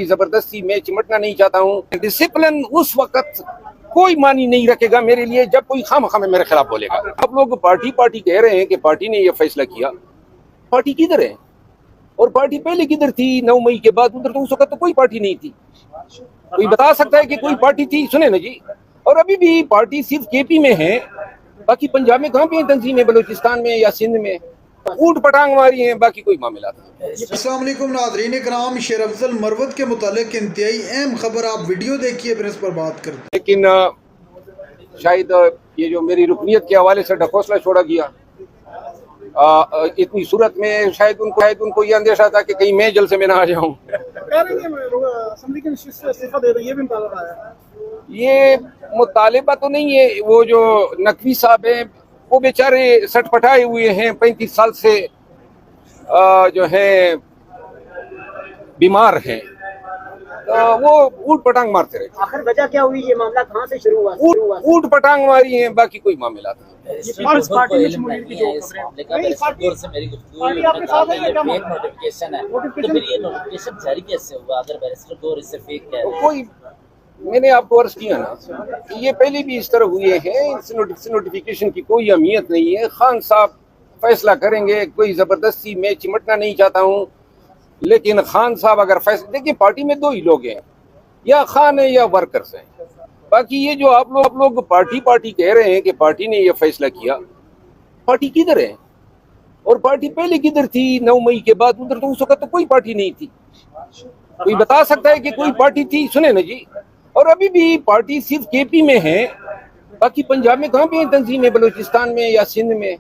कोई जबरदस्ती मैं चिमटना नहीं चाहता हूँ। डिसिप्लिन उस वक्त कोई मानी नहीं रखेगा मेरे लिए जब कोई खामखा मेरे खिलाफ बोलेगा। आप लोग पार्टी पार्टी कह रहे हैं कि पार्टी ने ये फैसला किया, पार्टी किधर है और पार्टी पहले किधर थी 9 मई के बाद? उधर तो उस वक्त तो कोई पार्टी नहीं थी। कोई बता सकता है कि कोई पार्टी थी? सुने ना जी, और अभी भी पार्टी सिर्फ केपी में है, बाकी पंजाब में कहाँ पे तंजीम है, बलूचिस्तान में या सिंध में ऊट पटांग मारी है, बाकी कोई मामला नहीं। अस्सलाम वालेकुम नाज़रीन कराम, शेर अफजल मरवत के मुतालिक इंतहाई अहम खबर आप वीडियो देखिए फिर इस पर बात करते हैं। लेकिन शायद ये जो मेरी रुकनियत के हवाले से ढकोसला छोड़ा गया, इतनी सूरत में शायद उनको ये अंदेशा था कि कहीं मैं जलसे में ना आ जाऊं। ये मुतालिबा तो नहीं है, वो जो नकवी साहब हैं वो बेचारे सटपटाए हुए हैं, 35 साल से जो है बीमार हैं, वो ऊट पटांग मारते रहे। आखिर वजह क्या हुई? ये मामला कहाँ से शुरू हुआ? ऊट पटांग मारी है, बाकी कोई मामला नहीं। कोई मैंने आपको अर्ज किया ना, ये पहले भी इस तरह हुए हैं, इस नोटिफिकेशन की कोई अहमियत नहीं है। खान साहब फैसला करेंगे, कोई जबरदस्ती मैं चिमटना नहीं चाहता हूँ, लेकिन खान साहब अगर फैसला, देखिए पार्टी में 2 ही लोग हैं, या खान है या वर्कर्स हैं। बाकी ये जो आप लोग पार्टी पार्टी कह रहे हैं कि पार्टी ने ये फैसला किया, पार्टी किधर है और पार्टी पहले किधर थी 9 मई के बाद? उधर तो उस वक्त तो कोई पार्टी नहीं थी। कोई बता सकता है कि कोई पार्टी थी? सुने ना जी, और अभी भी पार्टी सिर्फ केपी में है, बाकी पंजाब में कहाँ पे तंजीम है, बलूचिस्तान में या सिंध में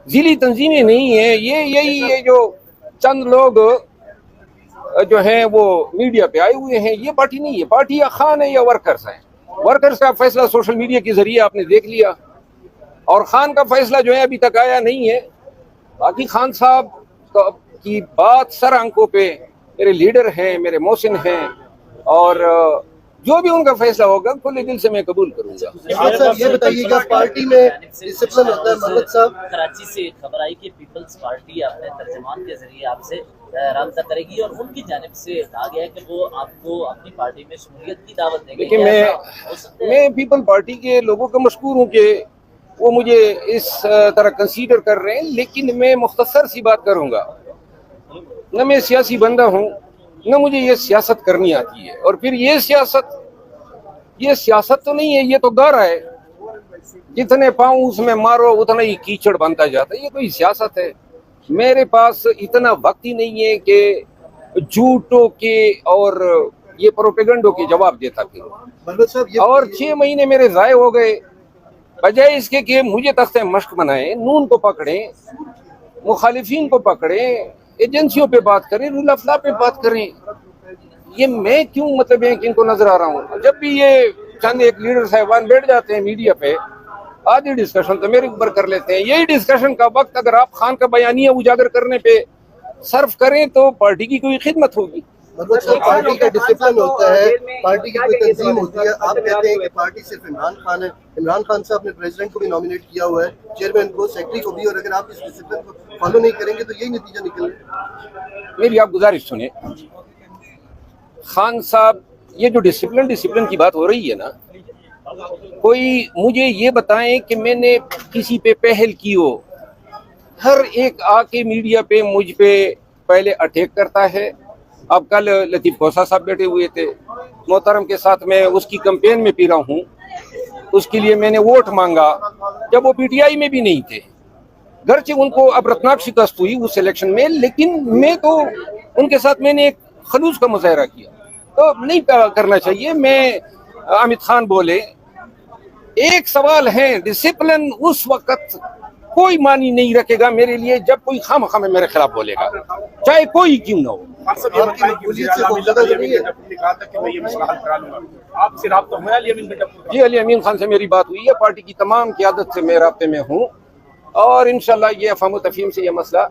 जिली तंजीमें नहीं है। ये जो चंद लोग जो हैं वो मीडिया पे आए हुए हैं, ये पार्टी नहीं है। पार्टी या खान है या वर्कर्स हैं। वर्कर्स का फैसला सोशल मीडिया के जरिए आपने देख लिया, और खान का फैसला जो है अभी तक आया नहीं है। बाकी खान साहब की बात सर आंखों पे, मेरे लीडर हैं, मेरे मोहसिन हैं, और जो भी उनका फैसला होगा खुले दिल से मैं कबूल करूंगा। साहब ये बताइएगा, पार्टी में डिसिप्लिन होता है? मरवत साहब, कराची से खबर आई कि पीपल्स पार्टी अपने तर्जुमान के जरिए आपसे राब्ता करेगी और उनकी जानिब से कहा गया है कि वो आपको अपनी पार्टी में शमूलियत की दावत देंगे। देखिए, मैं पीपल पार्टी के लोगों का मशकूर हूँ कि वो मुझे इस तरह कंसीडर कर रहे हैं, लेकिन मैं मुख्तसर सी बात करूँगा। न मैं सियासी बंदा हूँ, न मुझे ये सियासत करनी आती है, और फिर ये सियासत तो नहीं है, ये तो गारा है। जितने पाँव उसमें मारो उतना ही कीचड़ बनता जाता है। ये कोई सियासत है? मेरे पास इतना वक्त ही नहीं है कि झूठों के और ये प्रोपेगेंडो के जवाब देता फिर। और 6 महीने मेरे ज़ाय हो गए, बजाय इसके कि मुझे तख्ते मश्क बनाए, नून को पकड़ें, मुखालिफिन को पकड़ें, एजेंसियों पे बात करें, रूल ऑफ लॉ पे बात करें। ये मैं क्यों मतलब है कि इनको नजर आ रहा हूँ? जब भी ये चंद एक लीडर साहिबान बैठ जाते हैं मीडिया पे, आधी डिस्कशन तो मेरे ऊपर कर लेते हैं। यही डिस्कशन का वक्त अगर आप खान का बयानिया उजागर करने पे सर्व करें तो पार्टी की कोई खिदमत होगी। मतलब पार्टी का डिसिप्लिन होता है, पार्टी की कोई तंजीम होती है। आप कहते हैं कि पार्टी सिर्फ इमरान खान है। इमरान खान साहब ने प्रेसिडेंट को भी नॉमिनेट किया हुआ है, चेयरमैन को, सेक्रेटरी को भी, और अगर आप इस डिसिप्लिन को फॉलो नहीं करेंगे तो यही नतीजा निकलेगा। मेरी आप गुजारिश सुने, खान साहब, ये जो डिसिप्लिन की बात हो रही है ना, कोई मुझे ये बताएं कि मैंने किसी पे पहल की हो। हर एक आके मीडिया पे मुझ पे पहले अटैक करता है। अब कल लतीफ़ खोसा साहब बैठे हुए थे, मोहतरम के साथ मैं उसकी कैंपेन में पी रहा हूँ, उसके लिए मैंने वोट मांगा जब वो पीटीआई में भी नहीं थे। घरचे उनको अब रत्नाक शिकस्त हुई उस इलेक्शन में, लेकिन मैं तो उनके साथ मैंने एक खलूस का मुजाहरा किया। तो नहीं करना चाहिए। मैं अमित खान बोले, एक सवाल है, डिसिप्लिन उस वक्त कोई मानी नहीं रखेगा मेरे लिए जब कोई खामखा मेरे खिलाफ बोलेगा, चाहे कोई क्यों ना हो। जी, अली अमीन खान से मेरी बात हुई है, पार्टी की तमाम क़यादत से मैं राब्ते में हूँ, और इंशाल्लाह ये अफ़हम तफ़हीम से ये मसला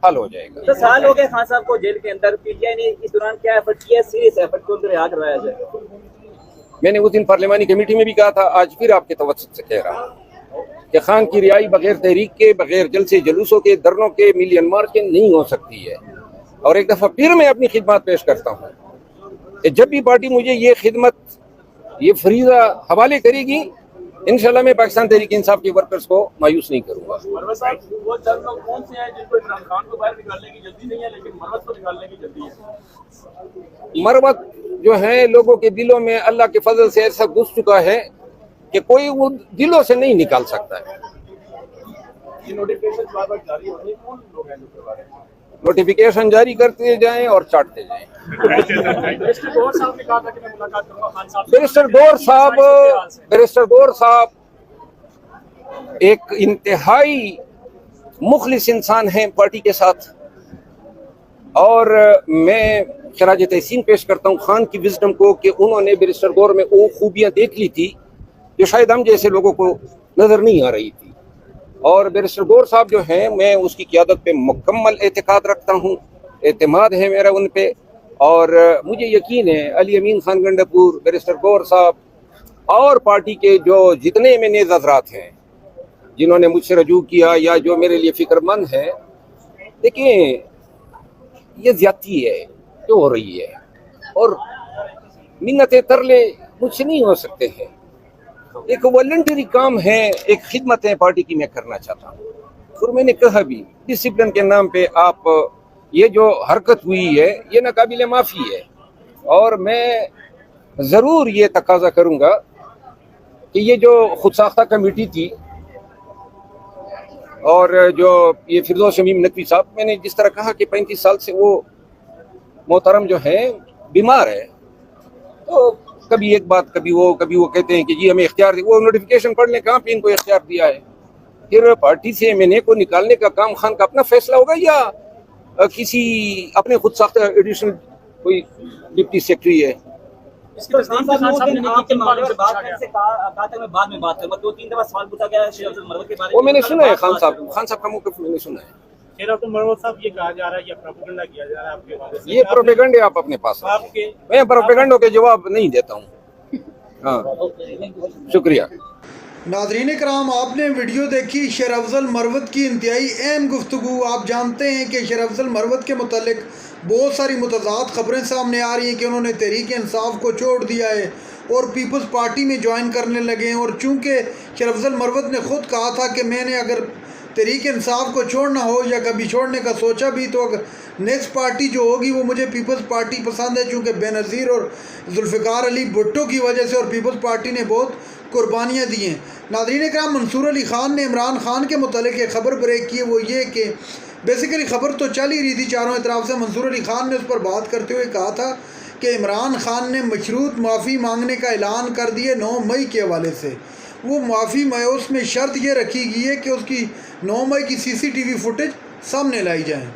हल हो जाएगा। 10 साल हो गए खान साहब को जेल के अंदर, पीटीआई ने इस दौरान क्या एफर्ट किया? सीरियस एफर्ट को रिहा करवाया जाए। मैंने उस दिन पार्लिमानी कमेटी में भी कहा था, आज फिर आपके तवज्जुह से कह रहा हूँ कि खान की रिहाई बगैर तहरीक के, बगैर जलसे जुलूसों के, धरनों के, मिलियन मार्च के नहीं हो सकती है। और एक दफ़ा फिर मैं अपनी खिदमत पेश करता हूँ کہ جب بھی پارٹی مجھے یہ خدمت یہ فریضہ حوالے کرے گی انشاءاللہ میں پاکستان تحریک انصاف کے ورکرز کو مایوس نہیں کروں گا. مروت صاحب وہ چند لوگ کون سے ہیں جن کو عمران خان کو باہر نکالنے کی جلدی نہیں ہے لیکن مروت کو نکالنے کی جلدی ہے؟ مروت جو ہیں لوگوں کے دلوں میں اللہ کے فضل سے ایسا گھس چکا ہے کہ کوئی وہ دلوں سے نہیں نکال سکتا ہے. یہ نوٹیفکیشن بار بار جاری ہو رہی ہے، کون لوگ ہیں جو کروا رہے ہیں؟ نوٹیفیکیشن جاری کرتے جائیں اور چاٹتے جائیں. بیرسٹر گوہر صاحب نے کہا تھا کہ میں ملاقات کروں گا خان صاحب سے. بیرسٹر گوہر صاحب ایک انتہائی مخلص انسان ہیں پارٹی کے ساتھ، اور میں خراج تحسین پیش کرتا ہوں خان کی وزڈم کو کہ انہوں نے بیرسٹر گوہر میں وہ خوبیاں دیکھ لی تھی جو شاید ہم جیسے لوگوں کو نظر نہیں آ رہی تھی. اور بیرسٹر گوہر صاحب جو ہیں میں اس کی قیادت پہ مکمل اعتقاد رکھتا ہوں، اعتماد ہے میرا ان پہ، اور مجھے یقین ہے علی امین خان گنڈپور، بیرسٹر گوہر صاحب اور پارٹی کے جو جتنے میں نیز حضرات ہیں جنہوں نے مجھ سے رجوع کیا یا جو میرے لیے فکر مند ہے، دیکھیں یہ زیادتی ہے جو ہو رہی ہے اور منتیں ترلے مجھ سے نہیں ہو سکتے ہیں. ایک والنٹری کام ہے، ایک خدمت ہے پارٹی کی میں کرنا چاہتا ہوں. اور میں نے کہا بھی ڈسپلن کے نام پہ آپ یہ جو حرکت ہوئی ہے یہ ناقابل معافی ہے، اور میں ضرور یہ تقاضا کروں گا کہ یہ جو خود ساختہ کمیٹی تھی اور جو یہ فردوس شمیم نقوی صاحب، میں نے جس طرح کہا کہ 35 سال سے وہ محترم جو ہیں بیمار ہے، تو کبھی ایک بات کبھی وہ کہتے ہیں کہ جی ہمیں اختیار وہ نوٹیفیکیشن پڑھ لیں، کہاں پہ ان کو اختیار دیا ہے؟ پھر پارٹی سے ایم کو نکالنے کا کام خان کا اپنا فیصلہ ہوگا یا کسی اپنے خود ساختہ ایڈیشنل کوئی ڈپٹی سیکرٹری ہے؟ اس کے خان صاحب نے آپ کے معاملے سے بات کرنے سے کہا تھا میں بعد میں بات کروں گا. 2-3 دفعہ سوال پوچھا گیا شیخ عبد المروت کے بارے میں، وہ میں نے سنا ہے خان صاحب کا موقف میں نے سنا ہے. شیخ عبد المروت صاحب یہ کہا جا رہا ہے یا پروپیگنڈا کیا جا رہا ہے آپ کے حوالے سے؟ یہ پروپیگنڈے آپ اپنے پاس رکھیں، میں پروپیگنڈوں کے جواب نہیں دیتا ہوں. ہاں شکریہ. ناظرین کرام، آپ نے ویڈیو دیکھی شیر افضل مروت کی انتہائی اہم گفتگو. آپ جانتے ہیں کہ شیر افضل مروت کے متعلق بہت ساری متضاد خبریں سامنے آ رہی ہیں کہ انہوں نے تحریک انصاف کو چھوڑ دیا ہے اور پیپلز پارٹی میں جوائن کرنے لگے ہیں. اور چونکہ شیر افضل مروت نے خود کہا تھا کہ میں نے اگر تحریک انصاف کو چھوڑنا ہو یا کبھی چھوڑنے کا سوچا بھی تو نیکسٹ پارٹی جو ہوگی وہ مجھے پیپلز پارٹی پسند ہے، چونکہ بے نظیر اور ذوالفقار علی بھٹو کی وجہ سے، اور پیپلز پارٹی نے بہت قربانیاں دی ہیں. ناظرین کرام، منصور علی خان نے عمران خان کے متعلق ایک خبر بریک کی ہے، وہ یہ کہ بیسیکلی خبر تو چل ہی رہی تھی چاروں اطراف سے. منصور علی خان نے اس پر بات کرتے ہوئے کہا تھا کہ عمران خان نے مشروط معافی مانگنے کا اعلان کر دیے 9 مئی کے حوالے سے. وہ معافی اس میں شرط یہ رکھی گئی ہے کہ اس کی 9 مئی کی CCTV فوٹیج سامنے لائی جائیں.